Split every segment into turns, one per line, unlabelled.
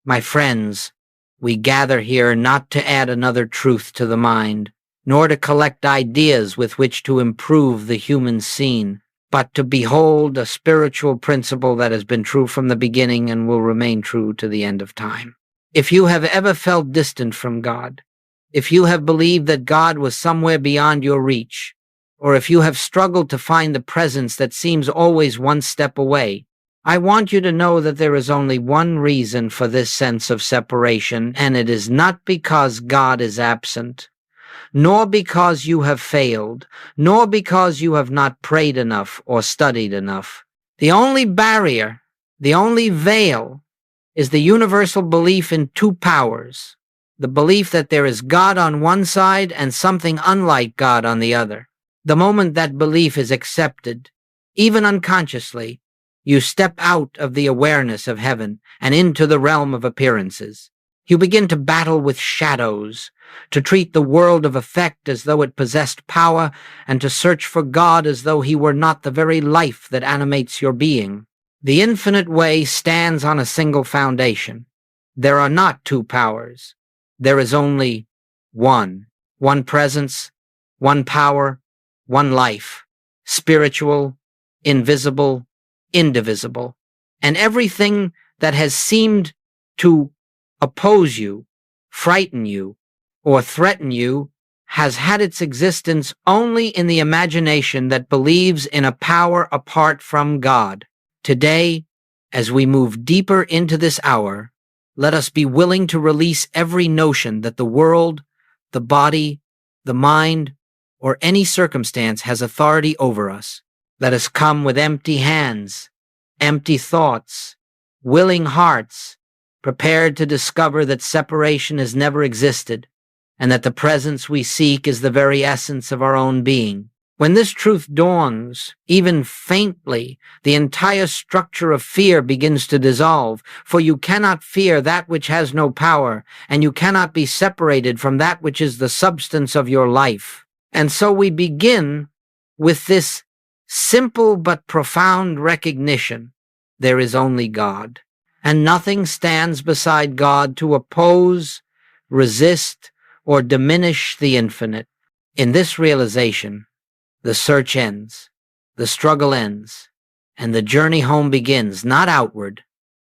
My friends, we gather here not to add another truth to the mind, nor to collect ideas with which to improve the human scene, but to behold a spiritual principle that has been true from the beginning and will remain true to the end of time. If you have ever felt distant from God, if you have believed that God was somewhere beyond your reach, or if you have struggled to find the presence that seems always one step away, I want you to know that there is only one reason for this sense of separation, and it is not because God is absent, nor because you have failed, nor because you have not prayed enough or studied enough. The only barrier, the only veil, is the universal belief in two powers, the belief that there is God on one side and something unlike God on the other. The moment that belief is accepted, even unconsciously, you step out of the awareness of heaven and into the realm of appearances. You begin to battle with shadows, to treat the world of effect as though it possessed power, and to search for God as though he were not the very life that animates your being. The infinite way stands on a single foundation. There are not two powers. There is only one presence, one power, one life, spiritual, invisible, indivisible. And everything that has seemed to oppose you, frighten you, or threaten you has had its existence only in the imagination that believes in a power apart from God. Today, as we move deeper into this hour, let us be willing to release every notion that the world, the body, the mind, or any circumstance has authority over us. Let us come with empty hands, empty thoughts, willing hearts, prepared to discover that separation has never existed, and that the presence we seek is the very essence of our own being. When this truth dawns, even faintly, the entire structure of fear begins to dissolve, for you cannot fear that which has no power, and you cannot be separated from that which is the substance of your life. And so we begin with this simple but profound recognition: there is only God, and nothing stands beside God to oppose, resist, or diminish the infinite. In this realization, the search ends, the struggle ends, and the journey home begins, not outward,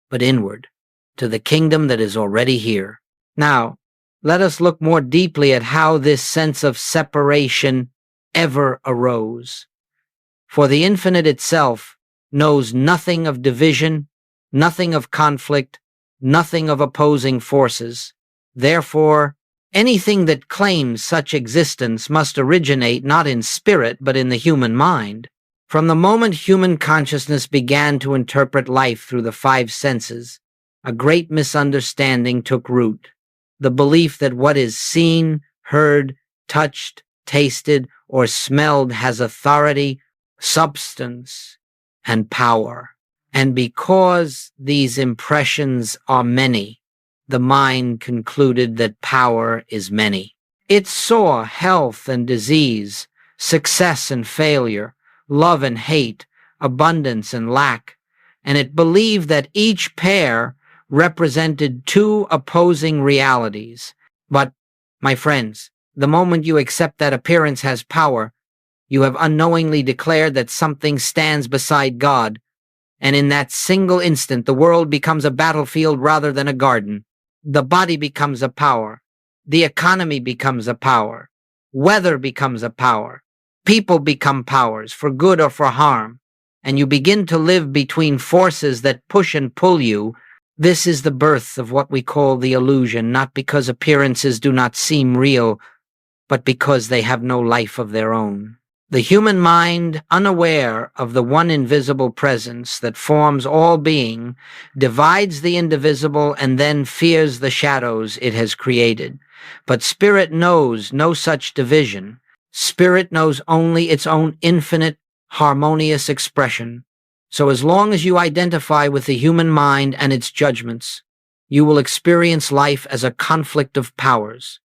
but inward, to the kingdom that is already here. Now, let us look more deeply at how this sense of separation ever arose. For the infinite itself knows nothing of division, nothing of conflict, nothing of opposing forces. Therefore, anything that claims such existence must originate not in spirit but in the human mind. From the moment human consciousness began to interpret life through the five senses, a great misunderstanding took root: the belief that what is seen, heard, touched, tasted, or smelled has authority, substance, and power. And because these impressions are many, the mind concluded that power is many. It saw health and disease, success and failure, love and hate, abundance and lack, and it believed that each pair represented two opposing realities. But, my friends, the moment you accept that appearance has power, you have unknowingly declared that something stands beside God, and in that single instant the world becomes a battlefield rather than a garden. The body becomes a power. The economy becomes a power. Weather becomes a power. People become powers, for good or for harm, and you begin to live between forces that push and pull you. This is the birth of what we call the illusion, not because appearances do not seem real, but because they have no life of their own. The human mind, unaware of the one invisible presence that forms all being, divides the indivisible and then fears the shadows it has created. But spirit knows no such division. Spirit knows only its own infinite, harmonious expression. So as long as you identify with the human mind and its judgments, you will experience life as a conflict of powers.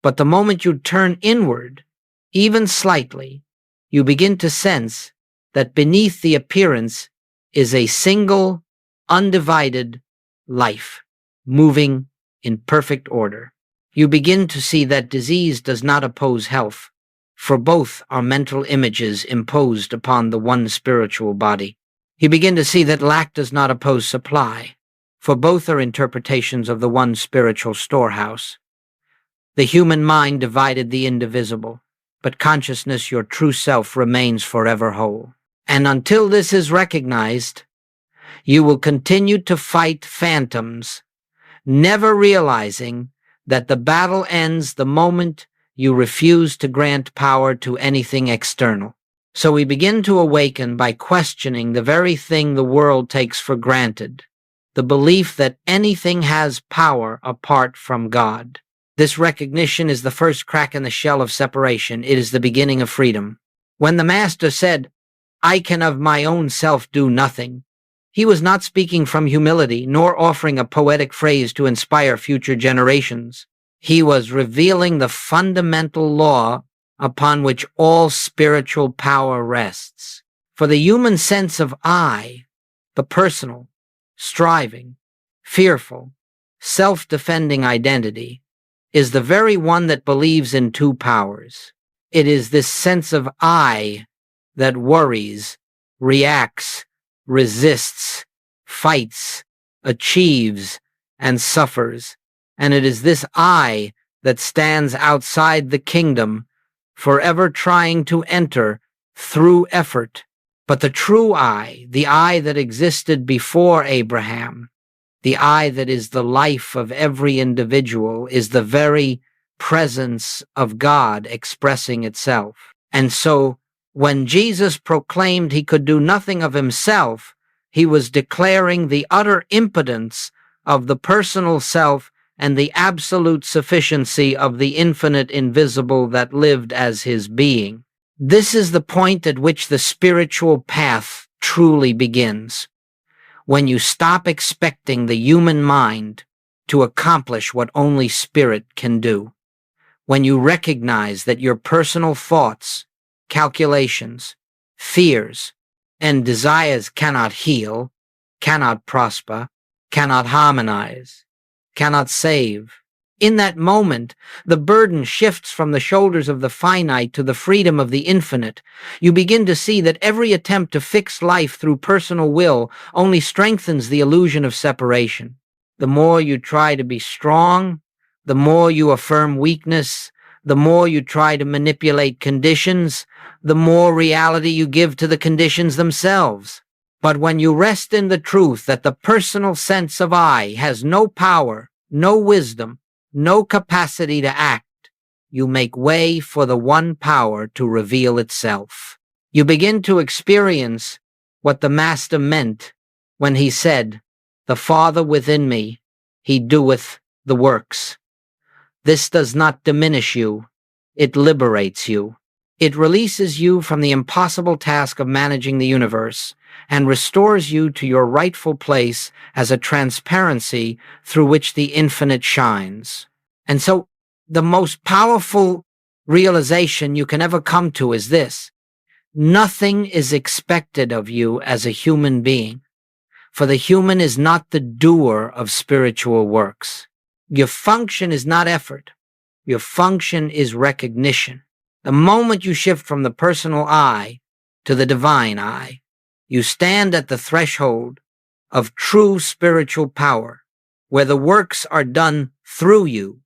But the moment you turn inward, even slightly, you begin to sense that beneath the appearance is a single, undivided life. moving in perfect order. You begin to see that disease does not oppose health, for both are mental images imposed upon the one spiritual body. You begin to see that lack does not oppose supply, for both are interpretations of the one spiritual storehouse. The human mind divided the indivisible, but consciousness, your true self, remains forever whole. And until this is recognized, you will continue to fight phantoms, never realizing that the battle ends the moment you refuse to grant power to anything external. So we begin to awaken by questioning the very thing the world takes for granted, the belief that anything has power apart from God. This recognition is the first crack in the shell of separation. It is the beginning of freedom. When the Master said, "I can of my own self do nothing," he was not speaking from humility, nor offering a poetic phrase to inspire future generations. He was revealing the fundamental law upon which all spiritual power rests. For the human sense of I, the personal, striving, fearful, self-defending identity, is the very one that believes in two powers. It is this sense of I that worries, reacts, resists, fights, achieves, and suffers. And it is this I that stands outside the kingdom, forever trying to enter through effort. But the true I, the I that existed before Abraham, the I that is the life of every individual, is the very presence of God expressing itself. And so, when Jesus proclaimed he could do nothing of himself, he was declaring the utter impotence of the personal self and the absolute sufficiency of the infinite invisible that lived as his being. This is the point at which the spiritual path truly begins, when you stop expecting the human mind to accomplish what only spirit can do, when you recognize that your personal thoughts, calculations, fears, and desires cannot heal, cannot prosper, cannot harmonize, cannot save. In that moment, the burden shifts from the shoulders of the finite to the freedom of the infinite. You begin to see that every attempt to fix life through personal will only strengthens the illusion of separation. The more you try to be strong, the more you affirm weakness, the more you try to manipulate conditions, the more reality you give to the conditions themselves. But when you rest in the truth that the personal sense of I has no power, no wisdom, no capacity to act, you make way for the one power to reveal itself. You begin to experience what the Master meant when he said, "The Father within me, he doeth the works." This does not diminish you, it liberates you. It releases you from the impossible task of managing the universe and restores you to your rightful place as a transparency through which the infinite shines. And so the most powerful realization you can ever come to is this: nothing is expected of you as a human being, for the human is not the doer of spiritual works. Your function is not effort. Your function is recognition. The moment you shift from the personal I to the divine I, you stand at the threshold of true spiritual power, where the works are done through you,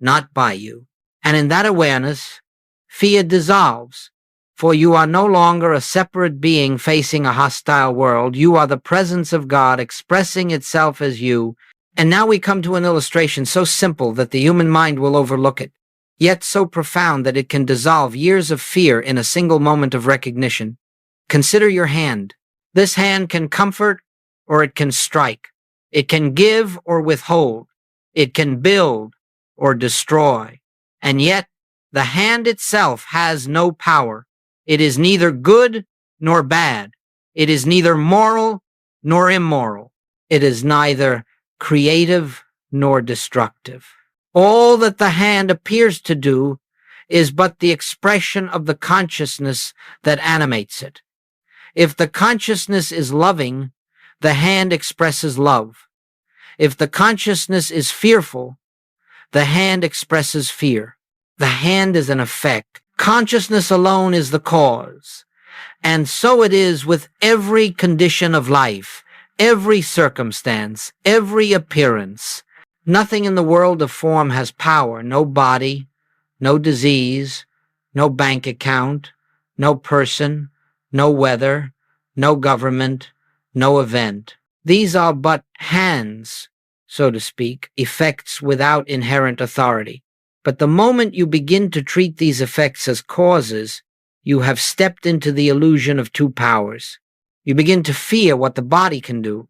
not by you. And in that awareness, fear dissolves, for you are no longer a separate being facing a hostile world. You are the presence of God expressing itself as you. And now we come to an illustration so simple that the human mind will overlook it, yet so profound that it can dissolve years of fear in a single moment of recognition. Consider your hand. This hand can comfort or it can strike. It can give or withhold. It can build or destroy. And yet, the hand itself has no power. It is neither good nor bad. It is neither moral nor immoral. It is neither creative nor destructive. All that the hand appears to do is but the expression of the consciousness that animates it. If the consciousness is loving, the hand expresses love. If the consciousness is fearful, the hand expresses fear. The hand is an effect. Consciousness alone is the cause. And so it is with every condition of life, every circumstance, every appearance. Nothing in the world of form has power. No body, no disease, no bank account, no person, no weather, no government, no event. These are but hands, so to speak, effects without inherent authority. But the moment you begin to treat these effects as causes, you have stepped into the illusion of two powers. You begin to fear what the body can do,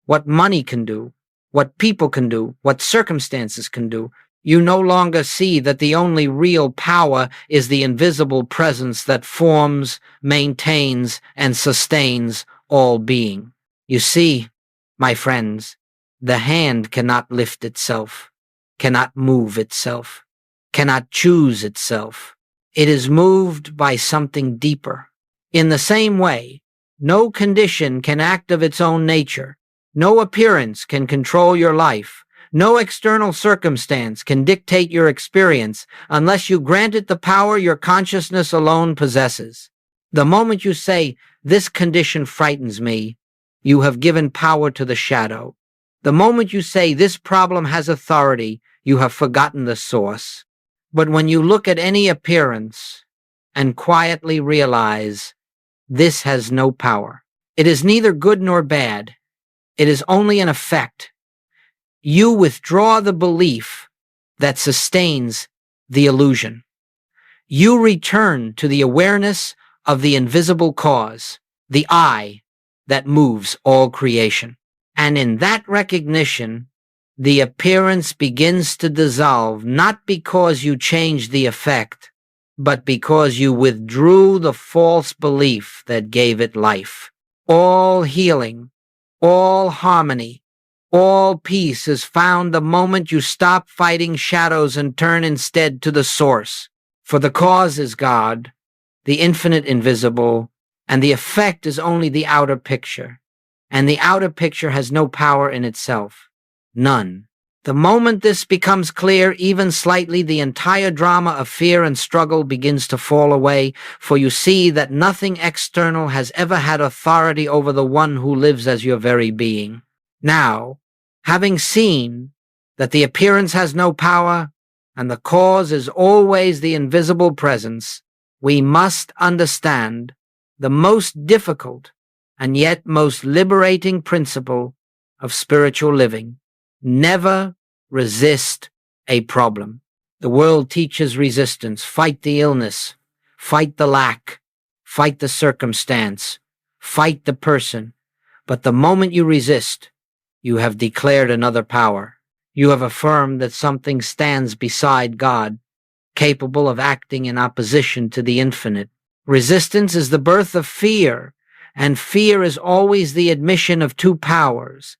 what money can do, what people can do, what circumstances can do. You no longer see that the only real power is the invisible presence that forms, maintains, and sustains all being. You see, my friends, the hand cannot lift itself, cannot move itself, cannot choose itself. It is moved by something deeper. In the same way, no condition can act of its own nature. No appearance can control your life. No external circumstance can dictate your experience unless you grant it the power your consciousness alone possesses. The moment you say, "This condition frightens me," you have given power to the shadow. The moment you say, "This problem has authority," you have forgotten the source. But when you look at any appearance and quietly realize this has no power, it is neither good nor bad, it is only an effect, you withdraw the belief that sustains the illusion. You return to the awareness of the invisible cause, the I that moves all creation. And in that recognition, the appearance begins to dissolve, not because you changed the effect, but because you withdrew the false belief that gave it life. All healing, all harmony, all peace is found the moment you stop fighting shadows and turn instead to the source. For the cause is God, the infinite invisible, and the effect is only the outer picture. And the outer picture has no power in itself. None. The moment this becomes clear, even slightly, the entire drama of fear and struggle begins to fall away, for you see that nothing external has ever had authority over the one who lives as your very being. Now, having seen that the appearance has no power and the cause is always the invisible presence, we must understand the most difficult and yet most liberating principle of spiritual living. Never resist a problem. The world teaches resistance. Fight the illness. Fight the lack. Fight the circumstance. Fight the person. But the moment you resist, you have declared another power. You have affirmed that something stands beside God, capable of acting in opposition to the infinite. Resistance is the birth of fear, and fear is always the admission of two powers.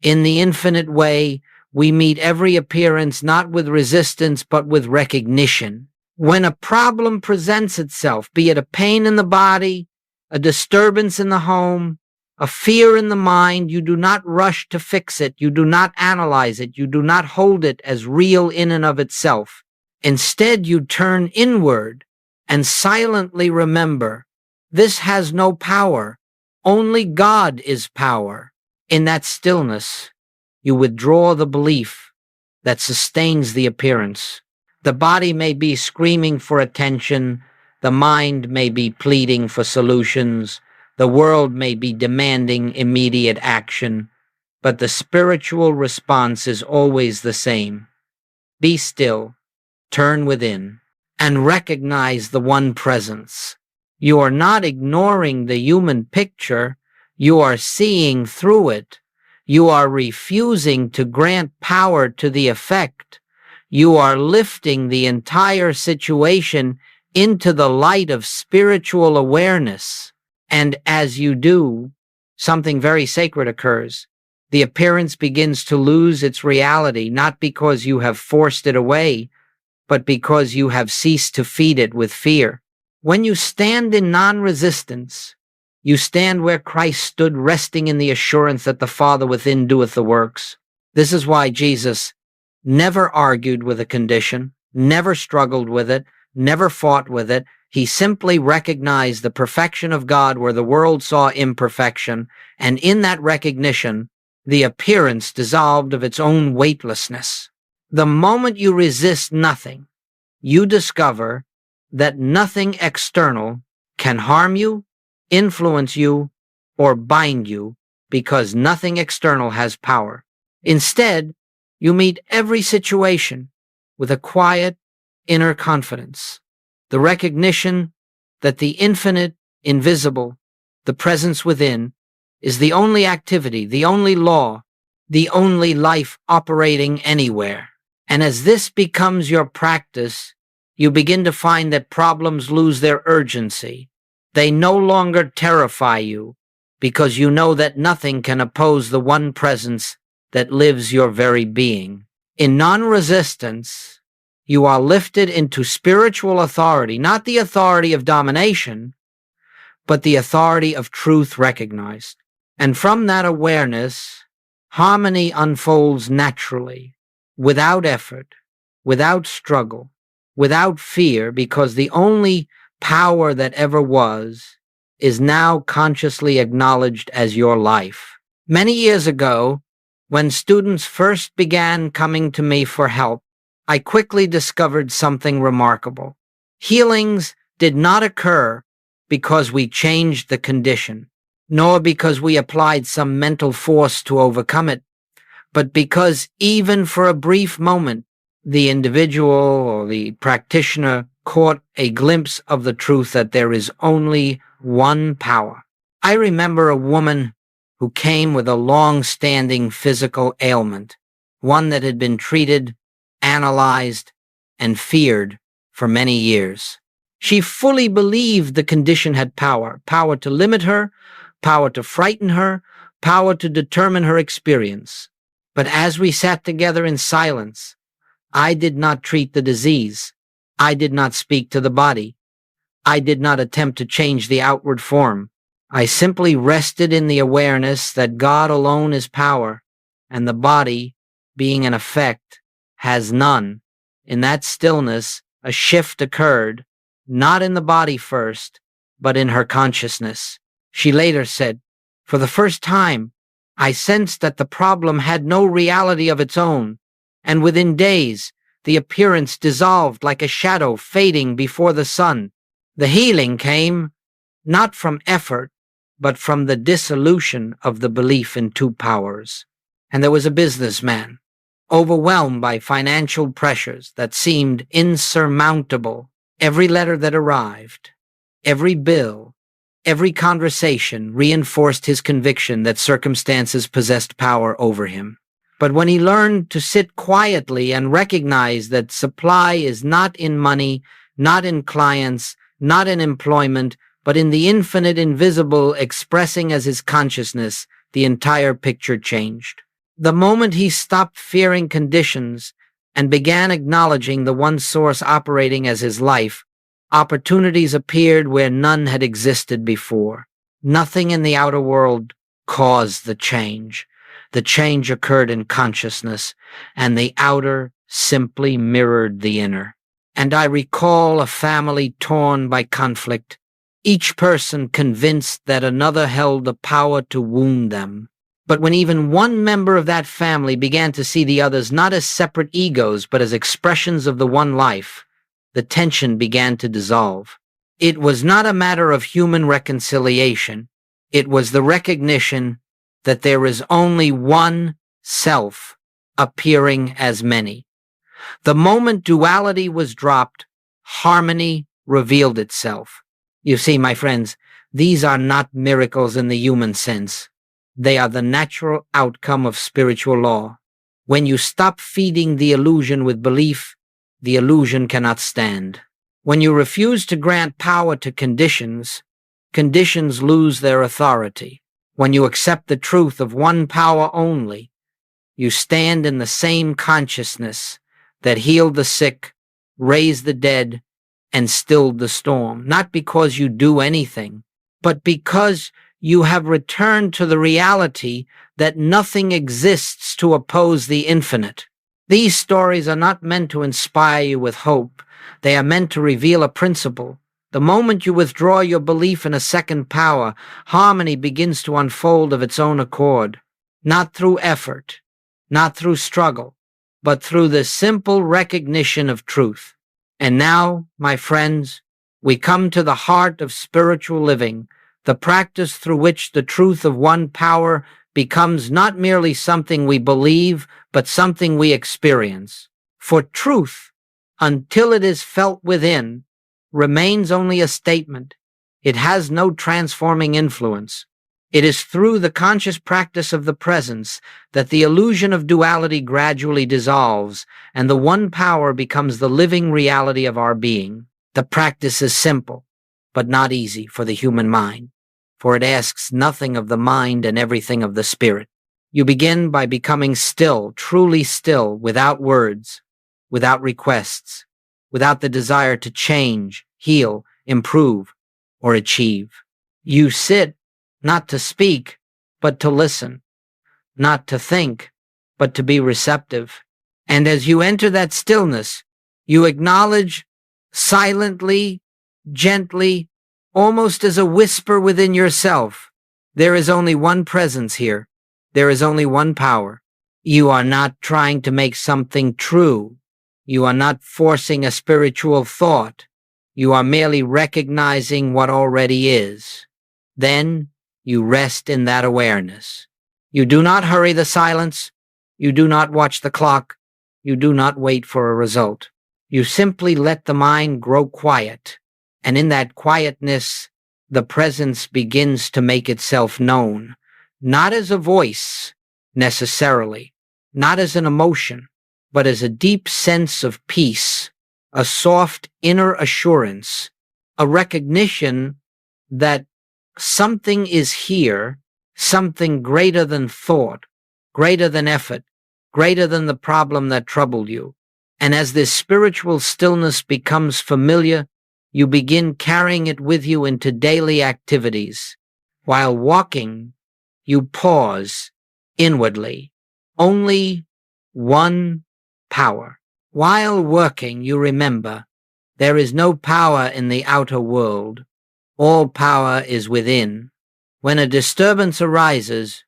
In the infinite way, we meet every appearance not with resistance but with recognition. When a problem presents itself, be it a pain in the body, a disturbance in the home, a fear in the mind, you do not rush to fix it, you do not analyze it, you do not hold it as real in and of itself. Instead, you turn inward and silently remember, this has no power, only God is power. In that stillness, you withdraw the belief that sustains the appearance. The body may be screaming for attention, the mind may be pleading for solutions, the world may be demanding immediate action, but the spiritual response is always the same. Be still, turn within, and recognize the one presence. You are not ignoring the human picture, you are seeing through it. You are refusing to grant power to the effect. You are lifting the entire situation into the light of spiritual awareness. And as you do, something very sacred occurs. The appearance begins to lose its reality, not because you have forced it away, but because you have ceased to feed it with fear. When you stand in non-resistance, you stand where Christ stood, resting in the assurance that the Father within doeth the works. This is why Jesus never argued with a condition, never struggled with it, never fought with it. He simply recognized the perfection of God where the world saw imperfection, and in that recognition, the appearance dissolved of its own weightlessness. The moment you resist nothing, you discover that nothing external can harm you, influence you, or bind you, because nothing external has power. Instead, you meet every situation with a quiet inner confidence, the recognition that the infinite, invisible, the presence within, is the only activity, the only law, the only life operating anywhere. And as this becomes your practice, you begin to find that problems lose their urgency. They no longer terrify you, because you know that nothing can oppose the one presence that lives your very being. In non-resistance, you are lifted into spiritual authority, not the authority of domination, but the authority of truth recognized. And from that awareness, harmony unfolds naturally, without effort, without struggle, without fear, because the only power that ever was is now consciously acknowledged as your life. Many years ago, when students first began coming to me for help, I quickly discovered something remarkable. Healings did not occur because we changed the condition, nor because we applied some mental force to overcome it, but because even for a brief moment, the individual or the practitioner caught a glimpse of the truth that there is only one power. I remember a woman who came with a long-standing physical ailment, one that had been treated, analyzed, and feared for many years. She fully believed the condition had power, power to limit her, power to frighten her, power to determine her experience. But as we sat together in silence, I did not treat the disease. I did not speak to the body. I did not attempt to change the outward form. I simply rested in the awareness that God alone is power, and the body, being an effect, has none. In that stillness, a shift occurred, not in the body first, but in her consciousness. She later said, "For the first time, I sensed that the problem had no reality of its own, and within days, the appearance dissolved like a shadow fading before the sun." The healing came not from effort, but from the dissolution of the belief in two powers. And there was a businessman, overwhelmed by financial pressures that seemed insurmountable. Every letter that arrived, every bill, every conversation reinforced his conviction that circumstances possessed power over him. But when he learned to sit quietly and recognize that supply is not in money, not in clients, not in employment, but in the infinite invisible expressing as his consciousness, the entire picture changed. The moment he stopped fearing conditions and began acknowledging the one source operating as his life, opportunities appeared where none had existed before. Nothing in the outer world caused the change. The change occurred in consciousness, and the outer simply mirrored the inner. And I recall a family torn by conflict, each person convinced that another held the power to wound them. But when even one member of that family began to see the others not as separate egos, but as expressions of the one life, the tension began to dissolve. It was not a matter of human reconciliation. It was the recognition that there is only one self appearing as many. The moment duality was dropped, harmony revealed itself. You see, my friends, these are not miracles in the human sense. They are the natural outcome of spiritual law. When you stop feeding the illusion with belief, the illusion cannot stand. When you refuse to grant power to conditions, conditions lose their authority. When you accept the truth of one power only, you stand in the same consciousness that healed the sick, raised the dead, and stilled the storm, not because you do anything, but because you have returned to the reality that nothing exists to oppose the infinite. These stories are not meant to inspire you with hope. They are meant to reveal a principle. The moment you withdraw your belief in a second power, harmony begins to unfold of its own accord, not through effort, not through struggle, but through the simple recognition of truth. And now, my friends, we come to the heart of spiritual living, the practice through which the truth of one power becomes not merely something we believe, but something we experience. For truth, until it is felt within, remains only a statement. It has no transforming influence. It is through the conscious practice of the presence that the illusion of duality gradually dissolves, and the one power becomes the living reality of our being. The practice is simple, but not easy for the human mind, for it asks nothing of the mind and everything of the spirit. You begin by becoming still, truly still, without words, without requests, without the desire to change, heal, improve, or achieve. You sit not to speak, but to listen, not to think, but to be receptive. And as you enter that stillness, you acknowledge silently, gently, almost as a whisper within yourself, there is only one presence here. There is only one power. You are not trying to make something true. You are not forcing a spiritual thought. You are merely recognizing what already is. Then you rest in that awareness. You do not hurry the silence. You do not watch the clock. You do not wait for a result. You simply let the mind grow quiet, and in that quietness, the presence begins to make itself known, not as a voice, necessarily, not as an emotion, but as a deep sense of peace, a soft inner assurance, a recognition that something is here, something greater than thought, greater than effort, greater than the problem that troubled you. And as this spiritual stillness becomes familiar, you begin carrying it with you into daily activities. While walking, you pause inwardly. Only one power. While working, you remember, there is no power in the outer world. All power is within. When a disturbance arises,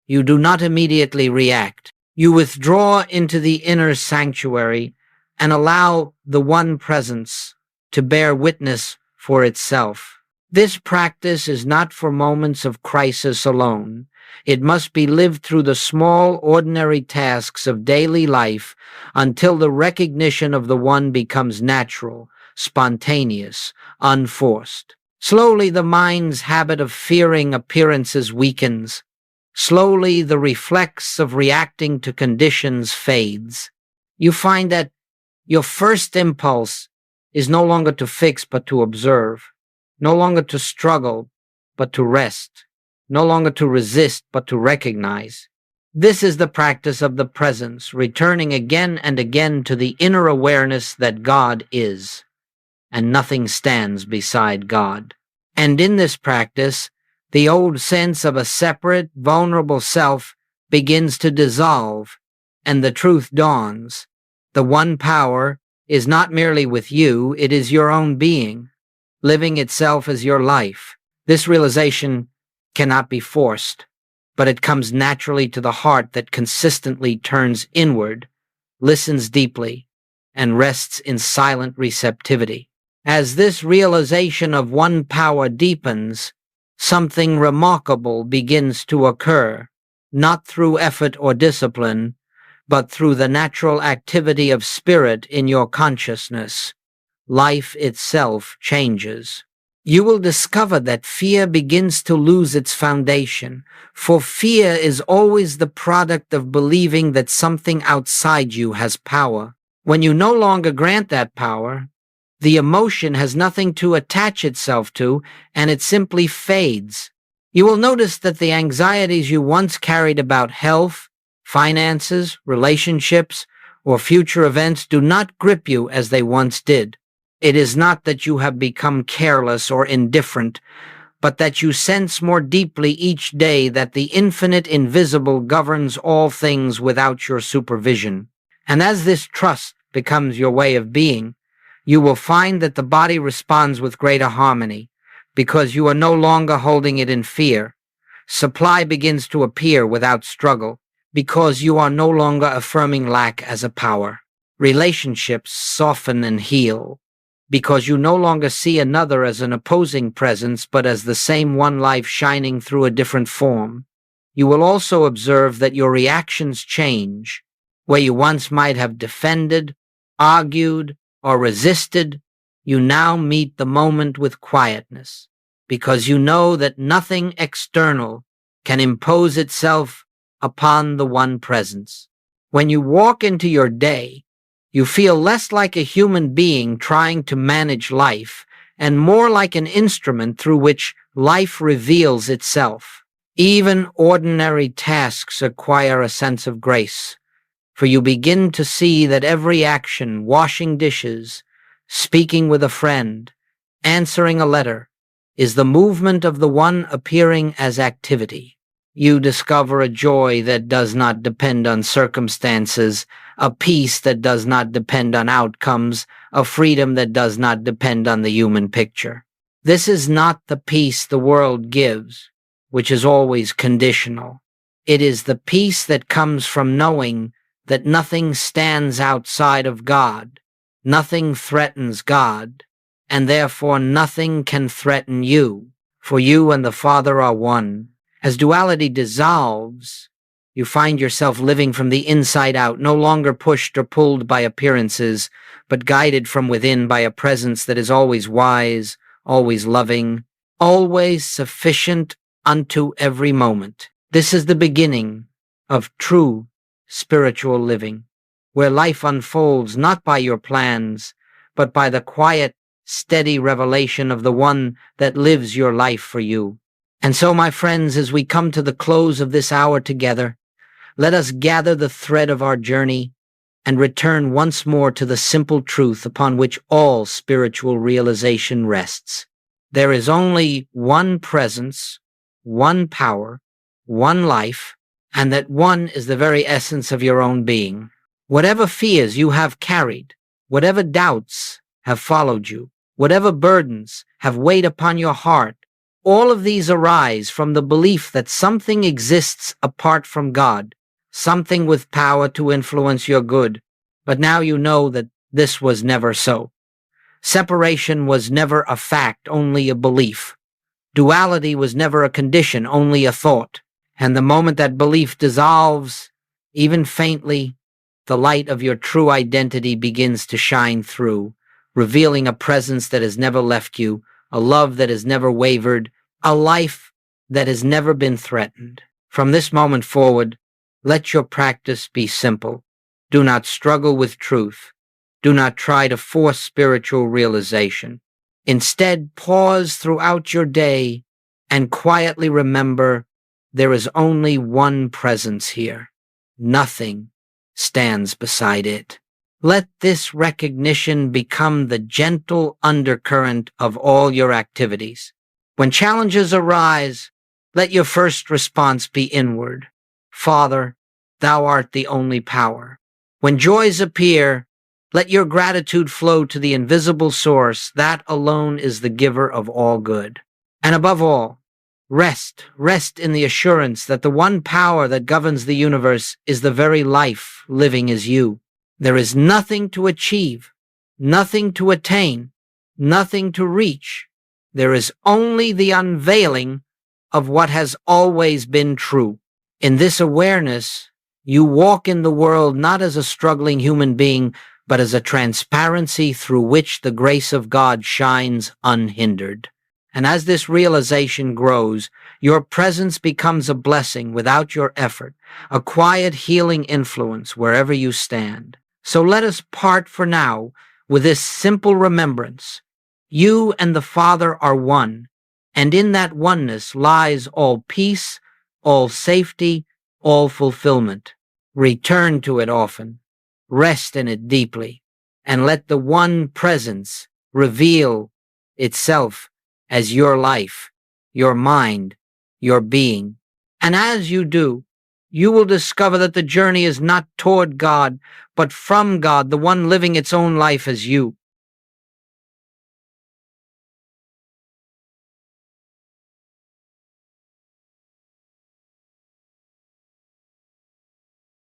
you do not immediately react. You withdraw into the inner sanctuary and allow the one presence to bear witness for itself. This practice is not for moments of crisis alone. It must be lived through the small, ordinary tasks of daily life until the recognition of the one becomes natural, spontaneous, unforced. Slowly, the mind's habit of fearing appearances weakens. Slowly, the reflex of reacting to conditions fades. You find that your first impulse is no longer to fix but to observe, no longer to struggle but to rest, no longer to resist but to recognize. This is the practice of the presence, returning again and again to the inner awareness that God is, and nothing stands beside God. And in this practice, the old sense of a separate, vulnerable self begins to dissolve, and the truth dawns. The one power is not merely with you, it is your own being, living itself as your life. This realization cannot be forced, but it comes naturally to the heart that consistently turns inward, listens deeply, and rests in silent receptivity. As this realization of one power deepens, something remarkable begins to occur, not through effort or discipline, but through the natural activity of spirit in your consciousness. Life itself changes. You will discover that fear begins to lose its foundation, for fear is always the product of believing that something outside you has power. When you no longer grant that power, the emotion has nothing to attach itself to, and it simply fades. You will notice that the anxieties you once carried about health, finances, relationships, or future events do not grip you as they once did. It is not that you have become careless or indifferent, but that you sense more deeply each day that the infinite invisible governs all things without your supervision. And as this trust becomes your way of being, you will find that the body responds with greater harmony, because you are no longer holding it in fear. Supply begins to appear without struggle, because you are no longer affirming lack as a power. Relationships soften and heal, because you no longer see another as an opposing presence, but as the same one life shining through a different form. You will also observe that your reactions change. Where you once might have defended, argued, or resisted, you now meet the moment with quietness, because you know that nothing external can impose itself upon the one presence. When you walk into your day, you feel less like a human being trying to manage life and more like an instrument through which life reveals itself. Even ordinary tasks acquire a sense of grace, for you begin to see that every action, washing dishes, speaking with a friend, answering a letter, is the movement of the one appearing as activity. You discover a joy that does not depend on circumstances, a peace that does not depend on outcomes, a freedom that does not depend on the human picture. This is not the peace the world gives, which is always conditional. It is the peace that comes from knowing that nothing stands outside of God, nothing threatens God, and therefore nothing can threaten you, for you and the Father are one. As duality dissolves, you find yourself living from the inside out, no longer pushed or pulled by appearances, but guided from within by a presence that is always wise, always loving, always sufficient unto every moment. This is the beginning of true spiritual living, where life unfolds not by your plans, but by the quiet, steady revelation of the one that lives your life for you. And so, my friends, as we come to the close of this hour together, let us gather the thread of our journey and return once more to the simple truth upon which all spiritual realization rests. There is only one presence, one power, one life, and that one is the very essence of your own being. Whatever fears you have carried, whatever doubts have followed you, whatever burdens have weighed upon your heart, all of these arise from the belief that something exists apart from God, something with power to influence your good. But now you know that this was never so. Separation was never a fact, only a belief. Duality was never a condition, only a thought. And the moment that belief dissolves, even faintly, the light of your true identity begins to shine through, revealing a presence that has never left you, a love that has never wavered, a life that has never been threatened. From this moment forward, let your practice be simple. Do not struggle with truth. Do not try to force spiritual realization. Instead, pause throughout your day and quietly remember there is only one presence here. Nothing stands beside it. Let this recognition become the gentle undercurrent of all your activities. When challenges arise, let your first response be inward. Father, thou art the only power. When joys appear, let your gratitude flow to the invisible source. That alone is the giver of all good. And above all, rest in the assurance that the one power that governs the universe is the very life living as you. There is nothing to achieve, nothing to attain, nothing to reach. There is only the unveiling of what has always been true. In this awareness, you walk in the world not as a struggling human being, but as a transparency through which the grace of God shines unhindered. And as this realization grows, your presence becomes a blessing without your effort, a quiet healing influence wherever you stand. So let us part for now with this simple remembrance. You and the Father are one, and in that oneness lies all peace, all safety, all fulfillment. Return to it often, rest in it deeply, and let the one presence reveal itself as your life your mind, your being. And as you do, you will discover that the journey is not toward God, but from God, the one living its own life as you.